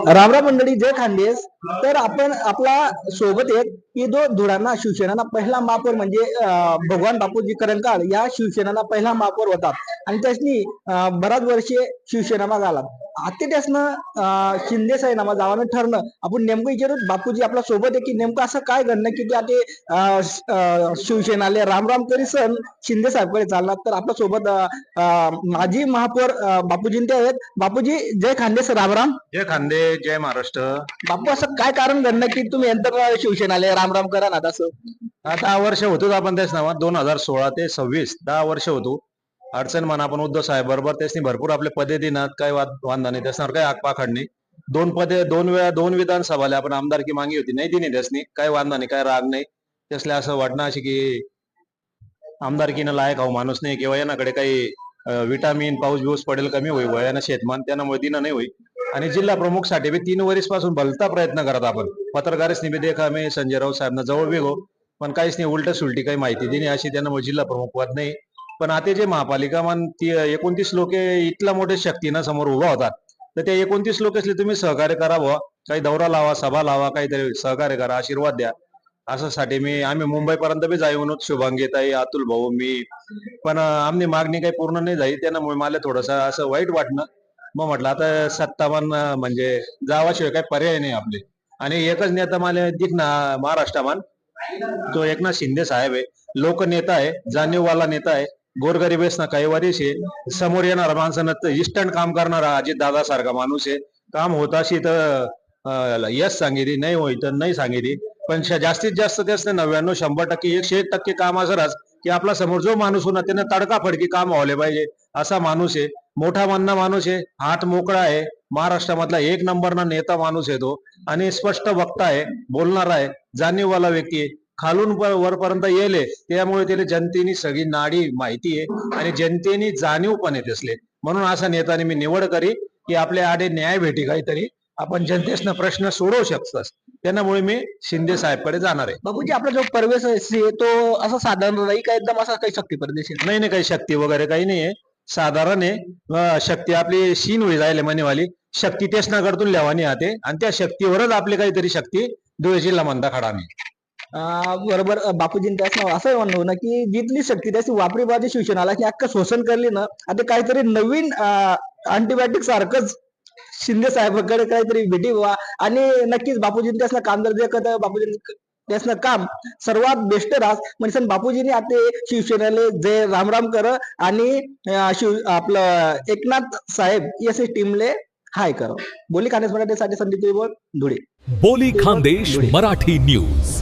रामराम मंडळी, जय खानदेश. तर आपण आपला सोबत एक की जो धुळ्यांना शिवसेना पहिला महापौर म्हणजे भगवान बापूजी करंकाळ या शिवसेना पहिला महापौर होता आणि त्यासनी बराच वर्षे शिवसेना आला. आता त्यासनं शिंदे साहेब जावानं ठरलं. आपण नेमकं विचारू बापूजी आपल्या सोबत आहे की नेमकं असं काय घडलं की त्या ते शिवसेनाले रामराम करी सण शिंदे साहेबकडे चालला. तर आपल्या सोबत माजी महापौर बापूजी ते आहेत. बापूजी जय खानदेश, रामराम. जय खानदे, जय महाराष्ट्र. बापू असं काय कारण घडलं की तुम्ही नंतर शिवसेनाले रामराम करा ना तसं? 10 वर्ष होतो आपण त्याच नावात 2016 ते 26 10 वर्ष होतो. अडचण म्हणा आपण उद्धव साहेब बरोबर त्यासनी भरपूर आपले पदे दिनात काही वांधा नाही त्यासनावर काही आगपाखाड नाही. 2 पदे 2 वेळा 2 विधानसभाले आपण आमदारकी मागी होती नाही दिली त्यासनी काही वांधा नाही काही राग नाही. त्यासले असं वाटणं अशी की आमदारकीनं लायक हो माणूस नाही किंवा यानाकडे काही विटामिन पाऊस बिऊस पडेल कमी होई वयानं शेतमान त्यामुळे दिनं नाही होई. आणि जिल्हा प्रमुख साठी बी 3 वर्ष पासून भलता प्रयत्न करत आपण पत्रकारांनी बी देखा मी संजय राऊत साहेबांना जवळ वेगो पण काहीच नाही उलट सुलटी काही माहिती दिली अशी त्यांना जिल्हा प्रमुख पद नाही. पण आता जे महापालिका मान 29 लोक इतल्या मोठ्या शक्तीनं समोर उभा होतात तर त्या 29 लोक असले तुम्ही सहकार्य करा बुवा काही दौरा लावा सभा लावा काहीतरी सहकार्य करा आशीर्वाद द्या असं साठी आम्ही मुंबईपर्यंत बी जाई म्हणून शुभांगीताई अतुल भाऊ मी पण आमची मागणी काही पूर्ण नाही झाली त्यामुळे मला थोडस असं वाईट वाटणं. मग म्हटलं आता सत्तावन म्हणजे जावाशिवाय काही पर्याय नाही आपले आणि एकच नेता मला दिखना महाराष्ट्रामान जो एकनाथ शिंदे साहेब आहे. लोकनेता आहे जाणीववाला नेता आहे गोरगरिबेसना काही वारीस आहे समोर येणारा माणसानं इन्स्टंट काम करणारा अजित दादा सारखा माणूस आहे. काम होत अशी तर यश सांगितली नाही होई तर नाही सांगितली पण जास्तीत जास्त त्याच 99-100% 101% काम असराच की आपला समोर जो माणूस होणार त्याने तडकाफडकी काम व्हायला पाहिजे असा माणूस आहे. मोठा मानना माणूस आहे हात मोकळा आहे महाराष्ट्रामधला 1 नंबरना नेता माणूस आहे तो आणि स्पष्ट वक्ता आहे बोलणारा आहे जाणीववाला व्यक्ती आहे खालून वरपर्यंत येले त्यामुळे त्याला जनतेने सगळी नाडी माहिती आहे आणि जनतेने जाणीव पण येत असले म्हणून असा नेत्याने मी निवड करी की आपल्या आडे न्याय भेटी काहीतरी आपण जनतेसना प्रश्न सोडवू शकतो त्यामुळे मी शिंदे साहेबकडे जाणार आहे. बापूजी आपला जो परवेश आहे तो असा साधारण नाही का एकदम असा काही शक्ती प्रदेश आहे? नाही काही शक्ती वगैरे काही नाहीये साधारण आहे. शक्ती आपली शीन होई जायला म्हणेवाली शक्ती तेसना करतून लेवानी आते आणि त्या शक्तीवरच आपली काहीतरी शक्ती धुळे जिल्हा म्हणता खडा नाही. बरोबर बापूजी त्याच नाव असं म्हणणं ना की जिथली शक्ती त्याची वापरी बाजू शिवसेनाला की अख्खं शोषण करली ना आता काहीतरी नवीन अँटीबायोटिक सारखंच शिंदे साहेबांकडे काहीतरी भेटी व्हा आणि नक्कीच बापूजी त्यासला काम जर देखत बापूजी त्यासनं काम सर्वात बेस्ट रास म्हणजे बापूजीने आता शिवसेनेला जय रामराम कर आणि आपलं एकनाथ साहेब या टीमले हाय कर. बोली खानदेश मराठीसाठी संदीप धुळे. बोली खानदेश मराठी न्यूज.